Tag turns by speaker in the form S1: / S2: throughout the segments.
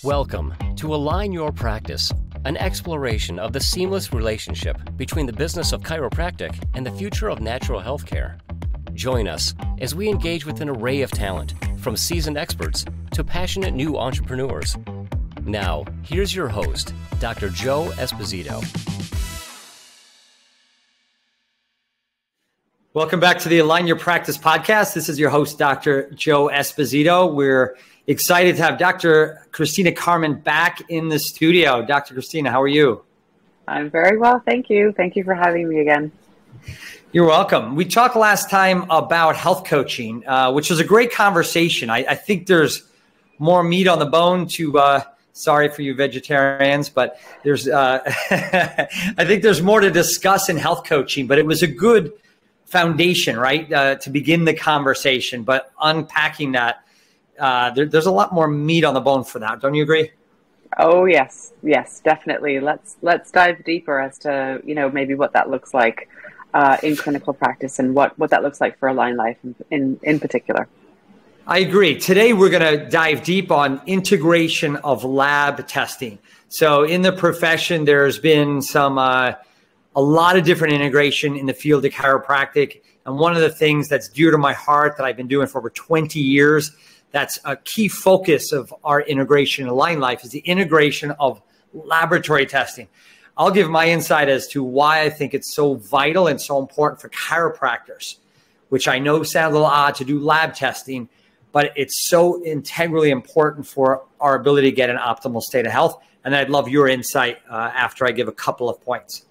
S1: Welcome to Align Your Practice, an exploration of the seamless relationship between the business of chiropractic and the future of natural healthcare. Join us as we engage with an array of talent, from seasoned experts to passionate new entrepreneurs. Now, here's your host, Dr. Joe Esposito.
S2: Welcome back to the Align Your Practice podcast. This is your host, Dr. Joe Esposito. We're excited to have Dr. Kristina Carman back in the studio. Dr. Kristina, how are you?
S3: I'm very well, thank you. Thank you for having me again.
S2: You're welcome. We talked last time about health coaching, which was a great conversation. I think there's more meat on the bone to, sorry for you vegetarians, but there's, I think there's more to discuss in health coaching, but it was a good foundation, right, to begin the conversation. But unpacking that, there's a lot more meat on the bone for that. Don't you agree?
S3: Oh yes, definitely. Let's dive deeper as to maybe what that looks like in clinical practice and what that looks like for Align Life in particular.
S2: I agree. Today we're going to dive deep on integration of lab testing. So in the profession, there's been a lot of different integration in the field of chiropractic. And one of the things that's dear to my heart that I've been doing for over 20 years, that's a key focus of our integration in Align Life, is the integration of laboratory testing. I'll give my insight as to why I think it's so vital and so important for chiropractors, which I know sounds a little odd to do lab testing, but it's so integrally important for our ability to get an optimal state of health. And I'd love your insight after I give a couple of points.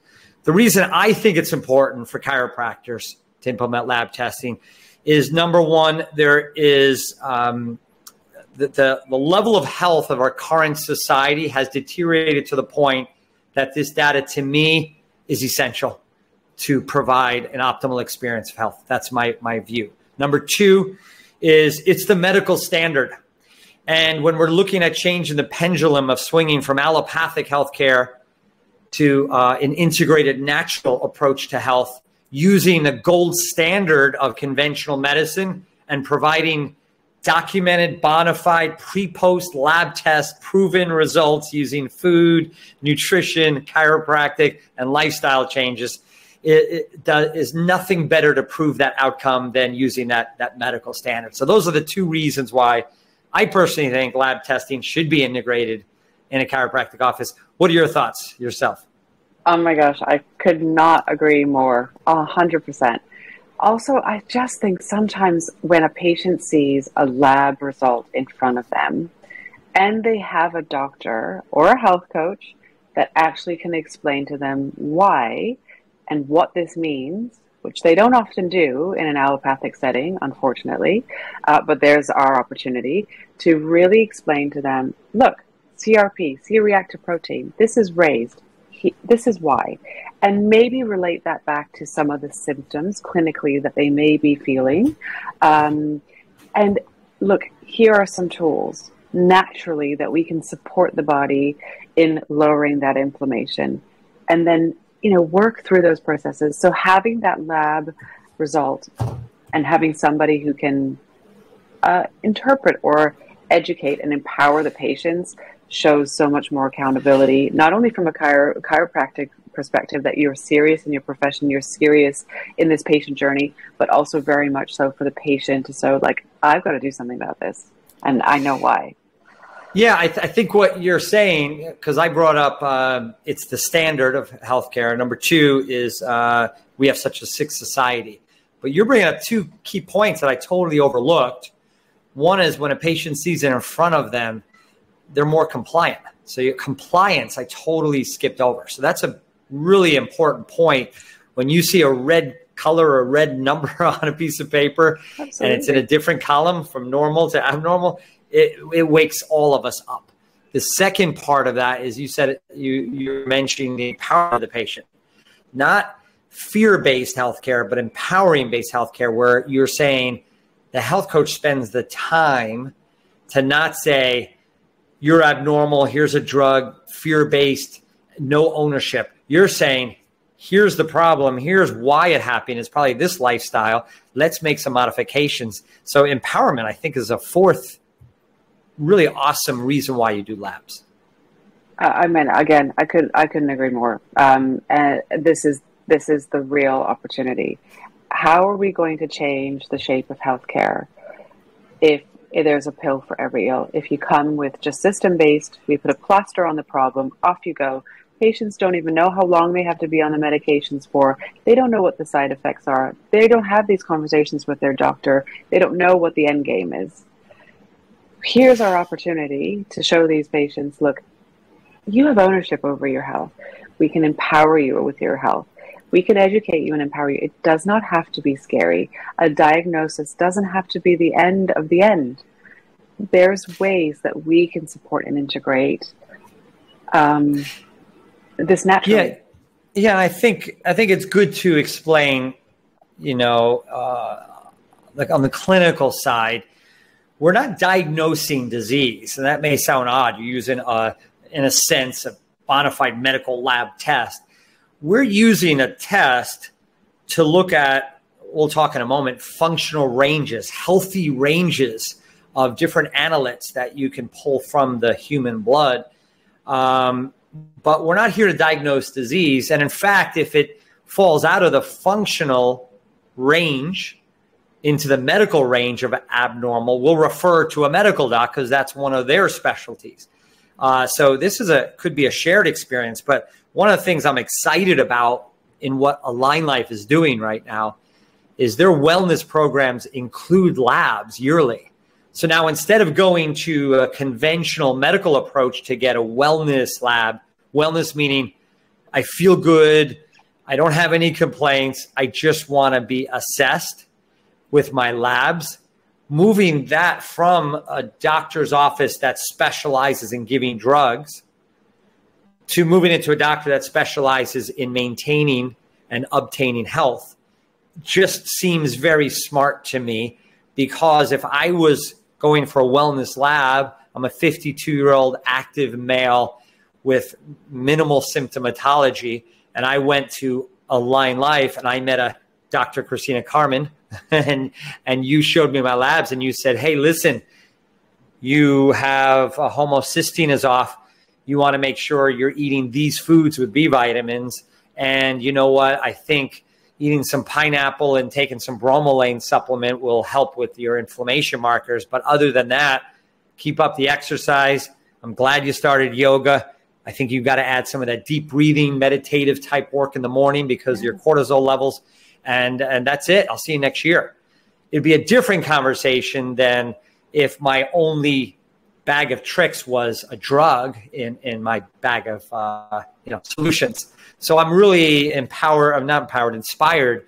S2: The reason I think it's important for chiropractors to implement lab testing is, number one, there is the level of health of our current society has deteriorated to the point that this data, to me, is essential to provide an optimal experience of health. That's my view. Number two is it's the medical standard. And when we're looking at changing the pendulum of swinging from allopathic healthcare to an integrated natural approach to health, using the gold standard of conventional medicine and providing documented, bona fide, pre-post lab test proven results using food, nutrition, chiropractic, and lifestyle changes, is nothing better to prove that outcome than using that medical standard. So those are the two reasons why I personally think lab testing should be integrated in a chiropractic office. What are your thoughts yourself?
S3: Oh my gosh, I could not agree more, 100%. Also, I just think sometimes when a patient sees a lab result in front of them and they have a doctor or a health coach that actually can explain to them why and what this means, which they don't often do in an allopathic setting, unfortunately, but there's our opportunity to really explain to them, look, CRP, C-reactive protein, this is raised. This is why, and maybe relate that back to some of the symptoms clinically that they may be feeling. And look, here are some tools naturally that we can support the body in lowering that inflammation, and then work through those processes. So having that lab result and having somebody who can interpret or educate and empower the patients shows so much more accountability, not only from a chiropractic perspective that you're serious in your profession, you're serious in this patient journey, but also very much so for the patient to so like, I've got to do something about this, and I know why.
S2: Yeah, I think what you're saying, because I brought up it's the standard of healthcare. Number two is we have such a sick society. But you're bringing up two key points that I totally overlooked. One is when a patient sees it in front of them, they're more compliant. So your compliance, I totally skipped over. So that's a really important point. When you see a red color or a red number on a piece of paper, Absolutely. And it's in a different column from normal to abnormal, it wakes all of us up. The second part of that is you said you're mentioning the empowerment of the patient, not fear-based healthcare, but empowering-based healthcare, where you're saying the health coach spends the time to not say, you're abnormal, here's a drug, fear-based, no ownership. You're saying, here's the problem, here's why it happened, it's probably this lifestyle, let's make some modifications. So empowerment, I think, is a fourth really awesome reason why you do labs.
S3: I mean, again, I couldn't agree more. And this is the real opportunity. How are we going to change the shape of healthcare if there's a pill for every ill? If you come with just system-based, we put a plaster on the problem, off you go. Patients don't even know how long they have to be on the medications for. They don't know what the side effects are. They don't have these conversations with their doctor. They don't know what the end game is. Here's our opportunity to show these patients, look, you have ownership over your health. We can empower you with your health. We can educate you and empower you. It does not have to be scary. A diagnosis doesn't have to be the end of the end. There's ways that we can support and integrate this naturally.
S2: Yeah. I think it's good to explain, like on the clinical side, we're not diagnosing disease, and that may sound odd. You're using in a sense, a bona fide medical lab test. We're using a test to look at, we'll talk in a moment, functional ranges, healthy ranges of different analytes that you can pull from the human blood. But we're not here to diagnose disease. And in fact, if it falls out of the functional range into the medical range of abnormal, we'll refer to a medical doc because that's one of their specialties. So this could be a shared experience, but one of the things I'm excited about in what Align Life is doing right now is their wellness programs include labs yearly. So now instead of going to a conventional medical approach to get a wellness lab, wellness meaning I feel good, I don't have any complaints, I just want to be assessed with my labs, moving that from a doctor's office that specializes in giving drugs to moving into a doctor that specializes in maintaining and obtaining health just seems very smart to me, because if I was going for a wellness lab, I'm a 52-year-old active male with minimal symptomatology, and I went to Align Life and I met a Dr. Kristina Carman, and you showed me my labs and you said, hey, listen, you have a homocysteine is off. You want to make sure you're eating these foods with B vitamins. And you know what? I think eating some pineapple and taking some bromelain supplement will help with your inflammation markers. But other than that, keep up the exercise. I'm glad you started yoga. I think you've got to add some of that deep breathing, meditative type work in the morning because of your cortisol levels. And that's it. I'll see you next year. It'd be a different conversation than if my only bag of tricks was a drug in my bag of solutions. So I'm really inspired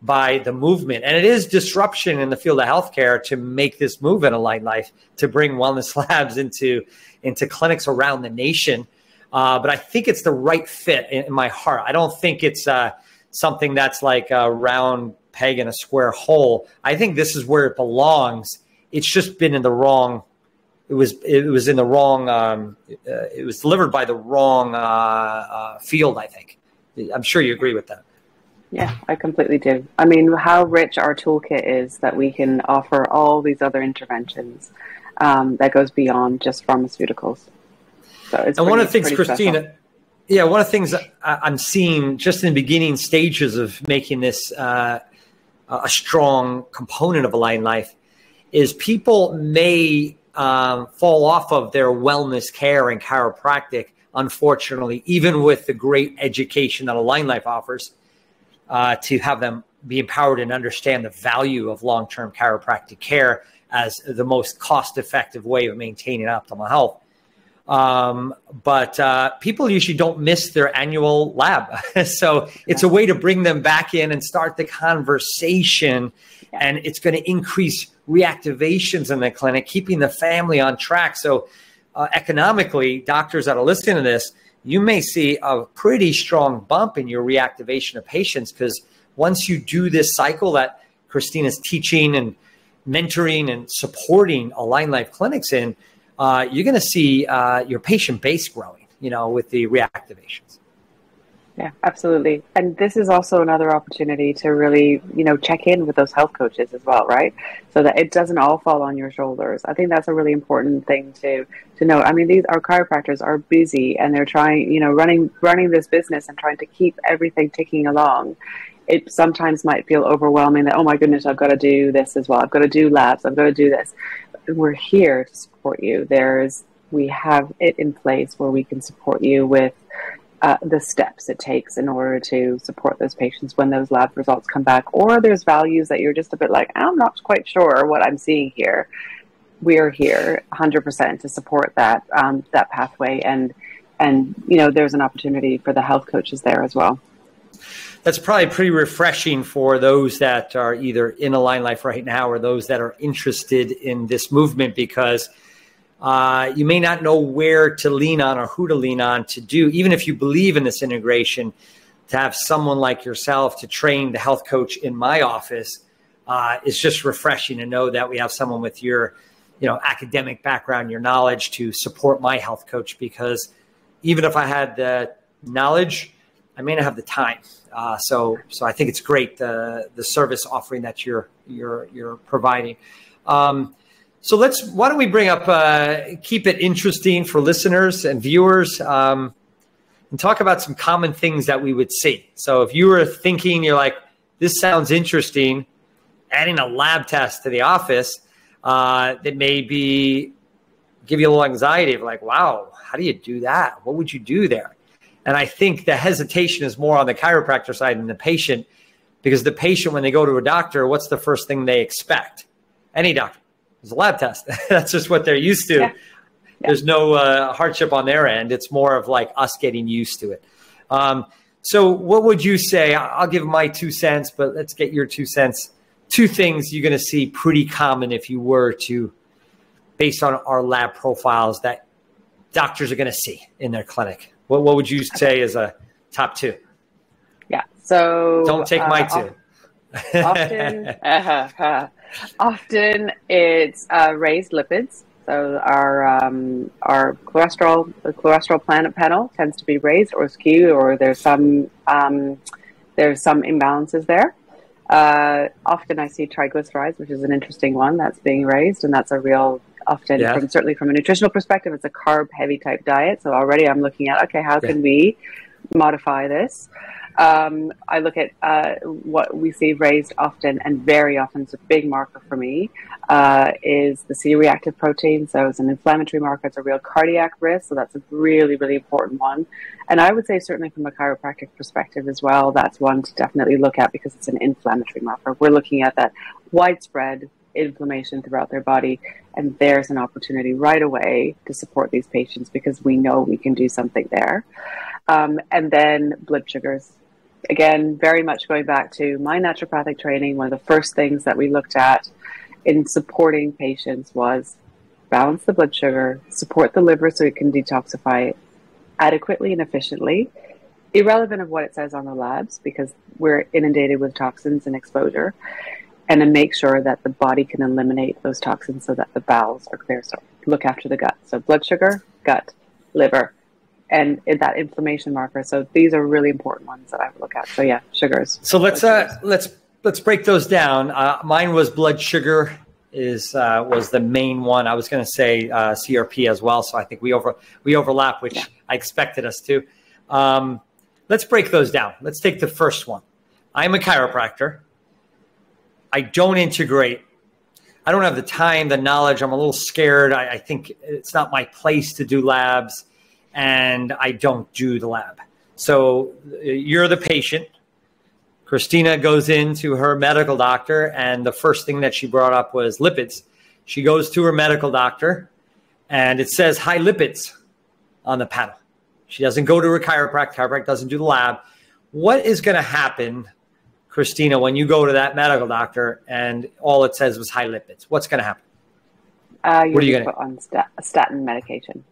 S2: by the movement. And it is disruption in the field of healthcare to make this move in Align Life, to bring wellness labs into clinics around the nation. But I think it's the right fit in my heart. I don't think it's something that's like a round peg in a square hole. I think this is where it belongs. It's just been in the wrong. It was in the wrong. It was delivered by the wrong field, I think. I'm sure you agree with that.
S3: Yeah, I completely do. I mean, how rich our toolkit is that we can offer all these other interventions that goes beyond just pharmaceuticals. So it's
S2: one of the things, Kristina, one of the things I'm seeing just in the beginning stages of making this a strong component of Align Life is people may fall off of their wellness care and chiropractic, unfortunately, even with the great education that Align Life offers, to have them be empowered and understand the value of long-term chiropractic care as the most cost-effective way of maintaining optimal health. But people usually don't miss their annual lab. So it's a way to bring them back in and start the conversation. And it's going to increase reactivations in the clinic, keeping the family on track. So economically, doctors that are listening to this, you may see a pretty strong bump in your reactivation of patients, because once you do this cycle that Kristina's teaching and mentoring and supporting Align Life clinics in, you're going to see your patient base growing, with the reactivations.
S3: Yeah, absolutely. And this is also another opportunity to really, check in with those health coaches as well, right? So that it doesn't all fall on your shoulders. I think that's a really important thing to know. I mean, our chiropractors are busy and they're trying, running this business and trying to keep everything ticking along. It sometimes might feel overwhelming that, oh my goodness, I've got to do this as well. I've got to do labs. I've got to do this. We're here to support you. We have it in place where we can support you with the steps it takes in order to support those patients when those lab results come back, or there's values that you're just a bit like, I'm not quite sure what I'm seeing here. We're here 100% to support that pathway, and there's an opportunity for the health coaches there as well.
S2: That's probably pretty refreshing for those that are either in Align Life right now or those that are interested in this movement, because you may not know where to lean on or who to lean on to do, even if you believe in this integration, to have someone like yourself to train the health coach in my office is just refreshing to know that we have someone with your, academic background, your knowledge to support my health coach, because even if I had the knowledge, I may not have the time. So I think it's great, the service offering that you're providing. So why don't we bring up, keep it interesting for listeners and viewers, and talk about some common things that we would see. So if you were thinking, you're like, this sounds interesting, adding a lab test to the office, that may give you a little anxiety of like, wow, how do you do that? What would you do there? And I think the hesitation is more on the chiropractor side than the patient, because the patient, when they go to a doctor, what's the first thing they expect? Any doctor. It's a lab test. That's just what they're used to. Yeah. There's no hardship on their end. It's more of like us getting used to it. So what would you say? I'll give my 2 cents, but let's get your 2 cents. 2 things you're going to see pretty common if you were to, based on our lab profiles, that doctors are going to see in their clinic. What would you say is a top 2?
S3: Yeah. So
S2: don't take my 2.
S3: Often it's raised lipids. So our cholesterol panel tends to be raised or skewed, or there's some imbalances there. Often I see triglycerides, which is an interesting one that's being raised, and that's a real often, certainly from a nutritional perspective, it's a carb heavy type diet. So already I'm looking at, okay, how can we modify this? I look at what we see raised often, and very often, it's a big marker for me, is the C-reactive protein. So it's an inflammatory marker. It's a real cardiac risk. So that's a really, really important one. And I would say certainly from a chiropractic perspective as well, that's one to definitely look at, because it's an inflammatory marker. We're looking at that widespread inflammation throughout their body, and there's an opportunity right away to support these patients, because we know we can do something there. And then blood sugars. Again, very much going back to my naturopathic training, one of the first things that we looked at in supporting patients was balance the blood sugar, support the liver so it can detoxify adequately and efficiently, irrelevant of what it says on the labs, because we're inundated with toxins and exposure, and then make sure that the body can eliminate those toxins so that the bowels are clear. So look after the gut. So blood sugar, gut, liver, and that inflammation marker. So these are really important ones that I would look at. So yeah, sugars.
S2: So let's break those down. Mine was blood sugar was the main one. I was going to say CRP as well. So I think we overlap, which I expected us to. Let's break those down. Let's take the first one. I'm a chiropractor. I don't integrate. I don't have the time, the knowledge. I'm a little scared. I think it's not my place to do labs, and I don't do the lab. So you're the patient. Kristina goes into her medical doctor, and the first thing that she brought up was lipids. She goes to her medical doctor, and it says high lipids on the panel. She doesn't go to her chiropractor. Chiropractor doesn't do the lab. What is going to happen, Kristina, when you go to that medical doctor and all it says was high lipids? What's going to happen?
S3: What are you going to put on statin medication?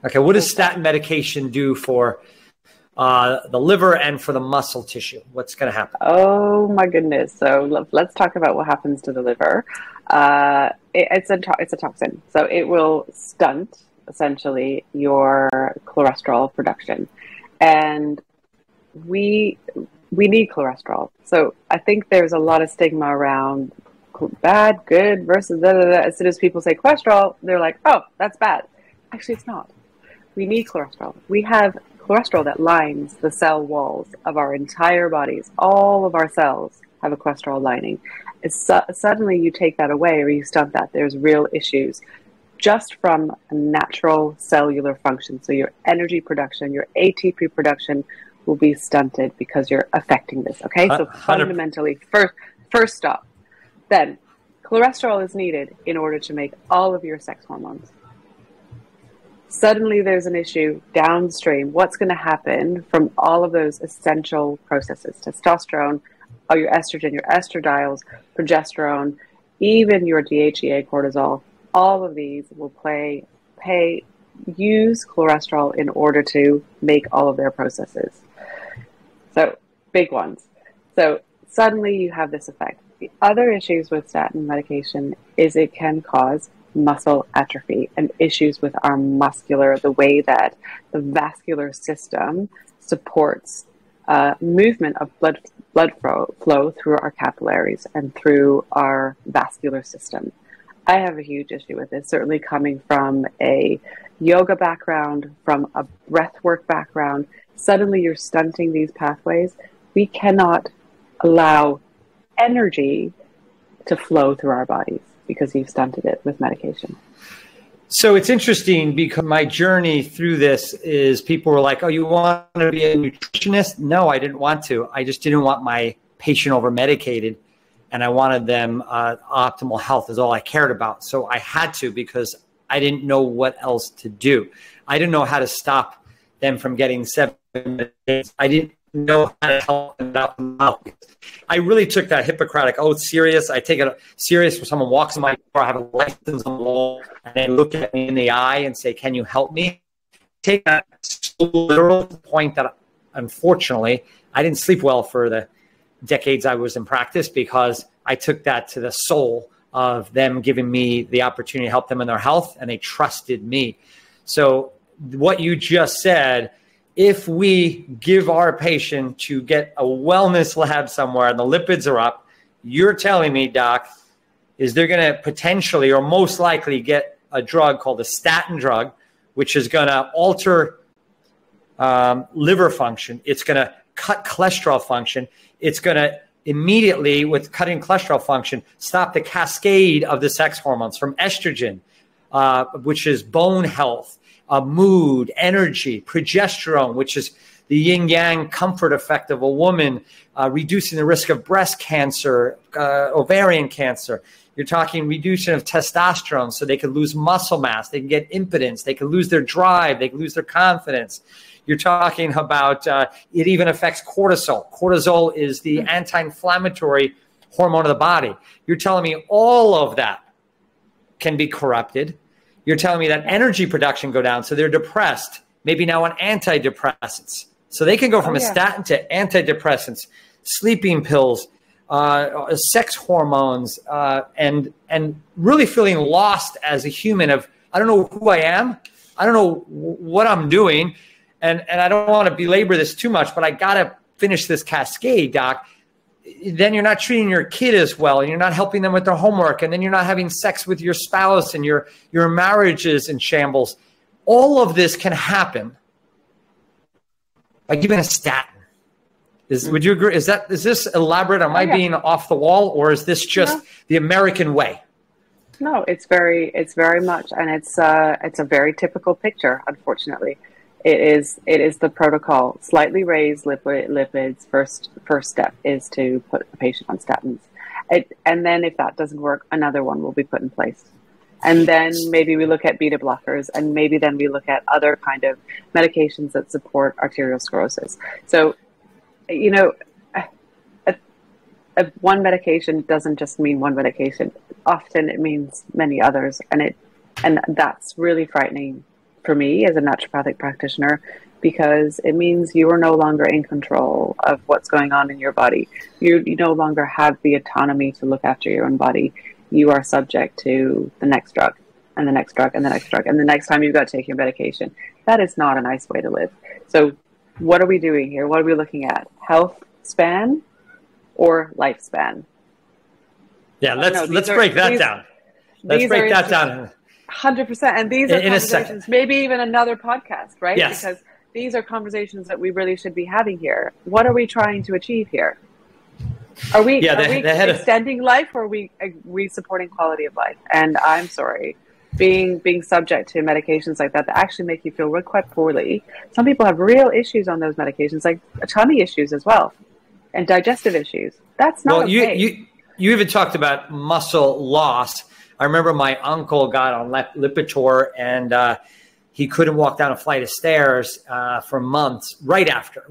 S2: Okay, what does statin medication do for the liver and for the muscle tissue? What's going to happen?
S3: Oh my goodness! So let's talk about what happens to the liver. It's a toxin, so it will stunt essentially your cholesterol production, and we need cholesterol. So I think there's a lot of stigma around bad, good versus da, da, da. As soon as people say cholesterol, they're like, oh, that's bad. Actually, it's not. We need cholesterol. We have cholesterol that lines the cell walls of our entire bodies. All of our cells have a cholesterol lining. Suddenly you take that away or you stunt that, there's real issues just from a natural cellular function. So your energy production, your ATP production will be stunted because you're affecting this. Okay, so fundamentally, first stop. Then cholesterol is needed in order to make all of your sex hormones. Suddenly there's an issue downstream. What's going to happen from all of those essential processes? Testosterone, your estrogen, your estradiol, progesterone, even your DHEA, cortisol, all of these will use cholesterol in order to make all of their processes. So big ones. So suddenly you have this effect. The other issues with statin medication is it can cause muscle atrophy and issues with our the way that the vascular system supports movement of blood flow through our capillaries and through our vascular system. I have a huge issue with this, certainly coming from a yoga background, from a breathwork background. Suddenly you're stunting these pathways. We cannot allow energy to flow through our bodies because you've stunted it with medication.
S2: So it's interesting because my journey through this is people were like, oh, you want to be a nutritionist? No, I didn't want to. I just didn't want my patient over medicated, and I wanted them optimal health is all I cared about. So I had to, because I didn't know what else to do. I didn't know how to stop them from getting 7 days. I didn't know how to help them out. I really took that Hippocratic oath serious. I take it serious when someone walks in my door, I have a license on the wall, and they look at me in the eye and say, can you help me? Take that so literal to the point that, unfortunately, I didn't sleep well for the decades I was in practice, because I took that to the soul of them giving me the opportunity to help them in their health, and they trusted me. So what you just said, if we give our patient to get a wellness lab somewhere and the lipids are up, you're telling me, doc, is they're going to potentially or most likely get a drug called a statin drug, which is going to alter liver function. It's going to cut cholesterol function. It's going to immediately, with cutting cholesterol function, stop the cascade of the sex hormones from estrogen, which is bone health, mood, energy, progesterone, which is the yin-yang comfort effect of a woman, reducing the risk of breast cancer, ovarian cancer. You're talking reduction of testosterone so they can lose muscle mass, they can get impotence, they can lose their drive, they can lose their confidence. You're talking about it even affects cortisol. Cortisol is the anti-inflammatory hormone of the body. You're telling me all of that can be corrupted. You're telling me that energy production go down, so they're depressed, maybe now on antidepressants. So they can go from a statin to antidepressants, sleeping pills, sex hormones, and really feeling lost as a human of, I don't know who I am, I don't know what I'm doing, and I don't want to belabor this too much, but I got to finish this cascade, doc. Then you're not treating your kid as well, and you're not helping them with their homework, and then you're not having sex with your spouse, and your marriage is in shambles. All of this can happen by giving a statin. Would you agree? Is this elaborate? Am I being off the wall, or is this just the American way?
S3: No, it's very much, and it's a very typical picture, unfortunately. It is the protocol. Slightly raised lipids. First step is to put the patient on statins, and then if that doesn't work, another one will be put in place, and then maybe we look at beta blockers, and maybe then we look at other kind of medications that support arteriosclerosis. So, you know, one medication doesn't just mean one medication. Often it means many others, and that's really frightening for me as a naturopathic practitioner, because it means you are no longer in control of what's going on in your body. You no longer have the autonomy to look after your own body. You are subject to the next drug and the next drug and the next drug. And the next time you've got to take your medication. That is not a nice way to live. So What are we doing here? What are we looking at? Health span or lifespan?
S2: Yeah, let's break that down. Let's break that down.
S3: 100%. And these are conversations, maybe even another podcast, right?
S2: Yes.
S3: Because these are conversations that we really should be having here. What are we trying to achieve here? Are we extending life, or are we supporting quality of life? And I'm sorry, being subject to medications like that actually make you feel quite poorly. Some people have real issues on those medications, like tummy issues as well, and digestive issues. That's not okay.
S2: You even talked about muscle loss. I remember my uncle got on Lipitor, and he couldn't walk down a flight of stairs for months right after.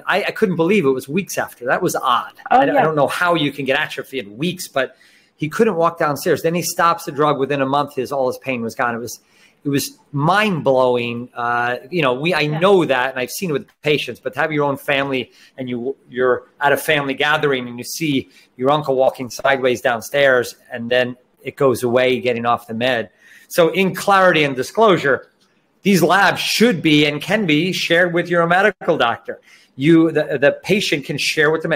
S2: I couldn't believe it was weeks after. That was odd. I don't know how you can get atrophy in weeks, but he couldn't walk downstairs. Then he stops the drug. Within a month, all his pain was gone. It was mind blowing. I know that, and I've seen it with patients. But to have your own family, and you're at a family gathering, and you see your uncle walking sideways downstairs, and then it goes away, getting off the med. So, in clarity and disclosure, these labs should be and can be shared with your medical doctor. The patient can share with them.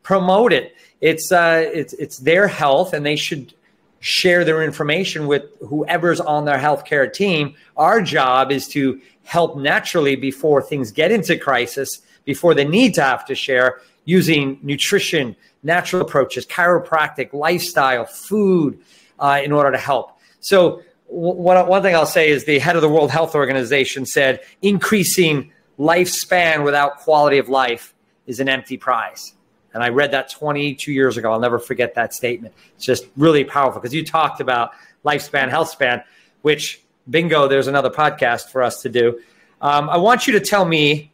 S2: Promote it. It's their health, and they should share their information with whoever's on their healthcare team. Our job is to help naturally before things get into crisis, before they need to have to share, using nutrition, natural approaches, chiropractic, lifestyle, food, in order to help. So one thing I'll say is the head of the World Health Organization said increasing lifespan without quality of life is an empty prize. And I read that 22 years ago. I'll never forget that statement. It's just really powerful because you talked about lifespan, health span, which bingo, there's another podcast for us to do. I want you to tell me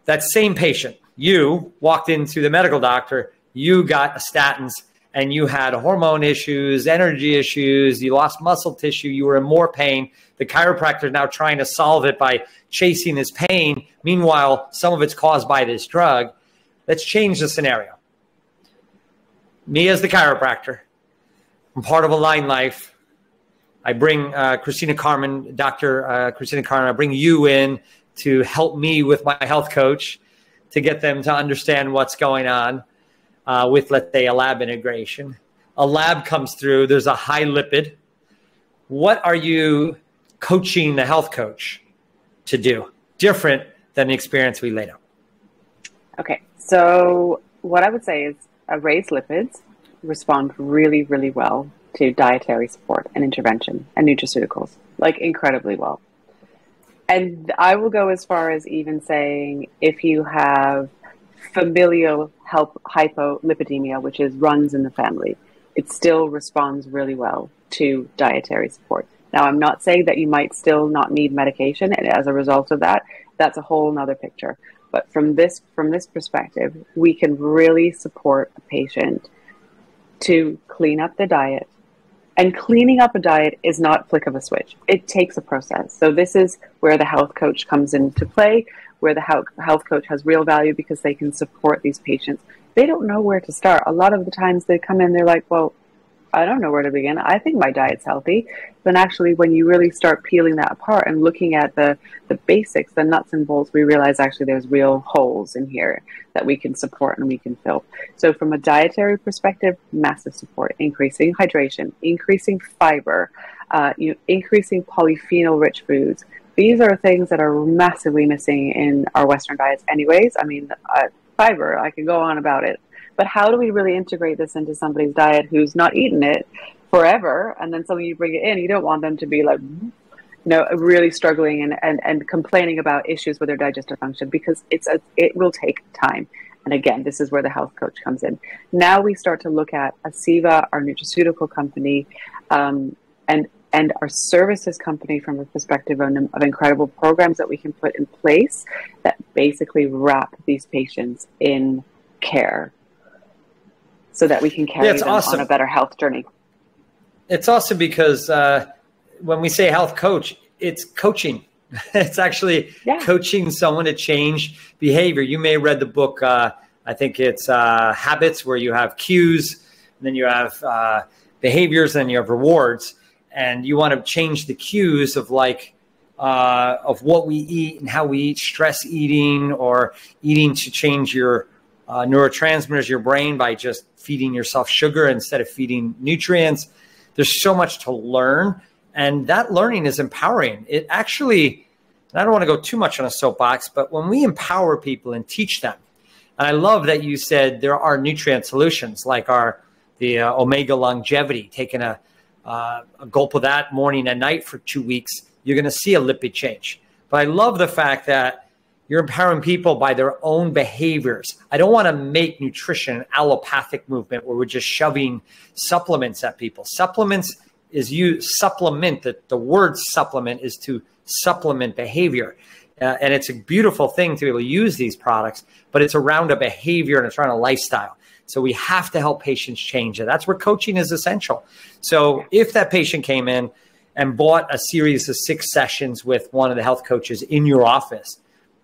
S2: that same patient, you walked into the medical doctor, you got statins, and you had hormone issues, energy issues, you lost muscle tissue, you were in more pain. The chiropractor is now trying to solve it by chasing this pain. Meanwhile, some of it's caused by this drug. Let's change the scenario. Me as the chiropractor, I'm part of Align Life. I bring Kristina Carman, Dr. Kristina Carman, I bring you in to help me with my health coach to get them to understand what's going on with, let's say, a lab integration. A lab comes through, there's a high lipid. What are you coaching the health coach to do different than the experience we laid out?
S3: Okay, so what I would say is raised lipids respond really, really well to dietary support and intervention and nutraceuticals, like incredibly well. And I will go as far as even saying if you have familial hypolipidemia, which runs in the family, it still responds really well to dietary support. Now, I'm not saying that you might still not need medication, and as a result of that, that's a whole nother picture. But from this perspective, we can really support a patient to clean up the diet. And cleaning up a diet is not flick of a switch. It takes a process. So this is where the health coach comes into play, where the health coach has real value because they can support these patients. They don't know where to start. A lot of the times they come in, they're like, well, I don't know where to begin. I think my diet's healthy. But actually, when you really start peeling that apart and looking at the basics, the nuts and bolts, we realize actually there's real holes in here that we can support and we can fill. So from a dietary perspective, massive support, increasing hydration, increasing fiber, increasing polyphenol-rich foods. These are things that are massively missing in our Western diets anyways. I mean, fiber, I could go on about it. But how do we really integrate this into somebody's diet who's not eaten it forever, and then suddenly you bring it in? You don't want them to be like, really struggling and complaining about issues with their digestive function, because it will take time. And again, this is where the health coach comes in. Now we start to look at Asiva, our nutraceutical company, and our services company from a perspective of incredible programs that we can put in place that basically wrap these patients in care, so that we can carry them on a better health journey.
S2: It's awesome because when we say health coach, it's coaching. It's actually coaching someone to change behavior. You may have read the book, I think it's Habits, where you have cues, and then you have behaviors, and you have rewards. And you want to change the cues of like of what we eat and how we eat, stress eating or eating to change your neurotransmitters, your brain by just feeding yourself sugar instead of feeding nutrients. There's so much to learn, and that learning is empowering. It actually, and I don't want to go too much on a soapbox, but when we empower people and teach them, and I love that you said there are nutrient solutions like the Omega Longevity, taking a gulp of that morning and night for 2 weeks, you're going to see a lipid change. But I love the fact that you're empowering people by their own behaviors. I don't want to make nutrition an allopathic movement where we're just shoving supplements at people. Supplements is supplement, the word supplement is to supplement behavior. And it's a beautiful thing to be able to use these products, but it's around a behavior and it's around a lifestyle. So we have to help patients change it. That's where coaching is essential. So if that patient came in and bought a series of 6 sessions with one of the health coaches in your office,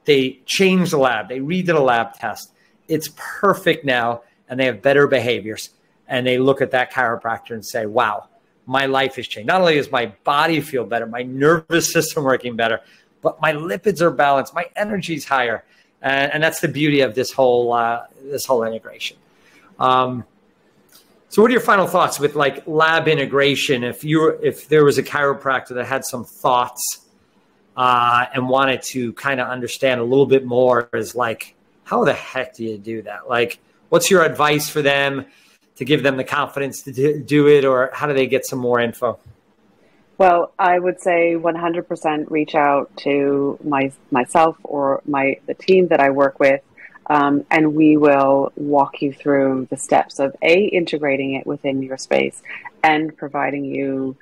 S2: they changed the lab, they redid a lab test, it's perfect now, and they have better behaviors. And they look at that chiropractor and say, wow, my life has changed. Not only does my body feel better, my nervous system working better, but my lipids are balanced, my energy's higher. And that's the beauty of this whole integration. So what are your final thoughts with like lab integration? If there was a chiropractor that had some thoughts and wanted to kind of understand a little bit more, is like, how the heck do you do that? Like, what's your advice for them to give them the confidence to do it, or how do they get some more info?
S3: Well, I would say 100% reach out to myself or the team that I work with, and we will walk you through the steps of integrating it within your space and providing you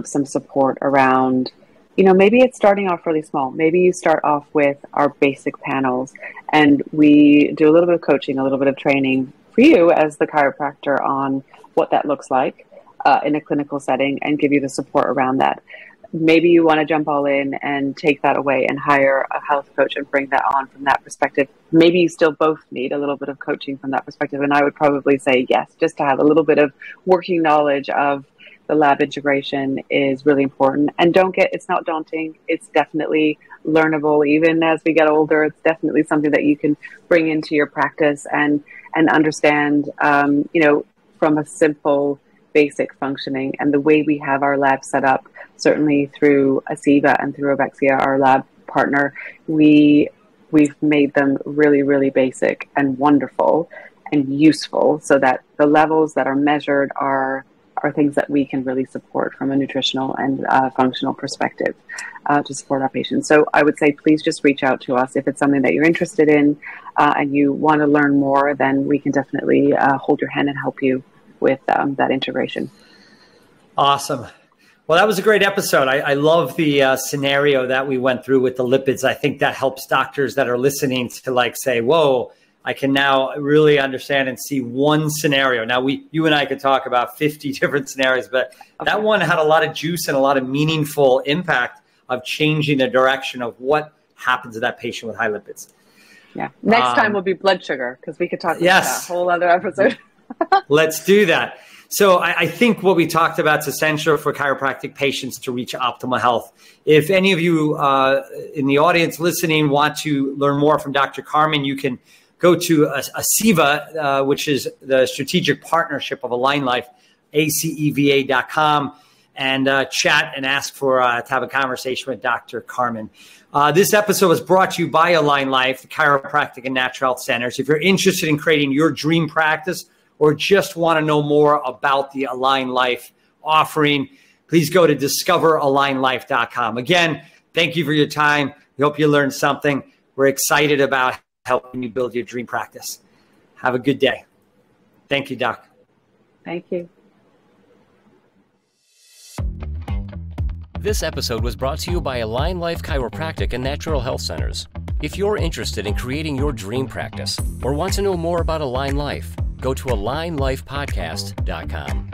S3: some support around, maybe it's starting off really small. Maybe you start off with our basic panels, and we do a little bit of coaching, a little bit of training for you as the chiropractor on what that looks like in a clinical setting, and give you the support around that. Maybe you want to jump all in and take that away and hire a health coach and bring that on from that perspective. Maybe you still both need a little bit of coaching from that perspective. And I would probably say yes, just to have a little bit of working knowledge of the lab integration is really important. And it's not daunting. It's definitely learnable. Even as we get older, it's definitely something that you can bring into your practice and understand, from a simple basic functioning. And the way we have our lab set up, certainly through Asiva and through Avexia, our lab partner, we've made them really, really basic and wonderful and useful, so that the levels that are measured are things that we can really support from a nutritional and functional perspective to support our patients. So I would say, please just reach out to us if it's something that you're interested in and you want to learn more. Then we can definitely hold your hand and help you with that integration.
S2: Awesome. Well, that was a great episode. I love the scenario that we went through with the lipids. I think that helps doctors that are listening to say, whoa, I can now really understand and see one scenario. Now, you and I could talk about 50 different scenarios, but that one had a lot of juice and a lot of meaningful impact of changing the direction of what happens to that patient with high lipids.
S3: Yeah. Next time will be blood sugar, because we could talk about that whole other episode.
S2: Let's do that. So I think what we talked about is essential for chiropractic patients to reach optimal health. If any of you in the audience listening want to learn more from Dr. Carman, you can go to Asiva, which is the strategic partnership of Align Life, aceva.com, and chat and ask for to have a conversation with Dr. Carman. This episode was brought to you by Align Life, the Chiropractic and Natural Health Centers. If you're interested in creating your dream practice, or just want to know more about the Align Life offering, please go to discoveralignlife.com. Again, thank you for your time. We hope you learned something. We're excited about helping you build your dream practice. Have a good day. Thank you, Doc.
S3: Thank you.
S1: This episode was brought to you by Align Life Chiropractic and Natural Health Centers. If you're interested in creating your dream practice or want to know more about Align Life, go to alignlifepodcast.com.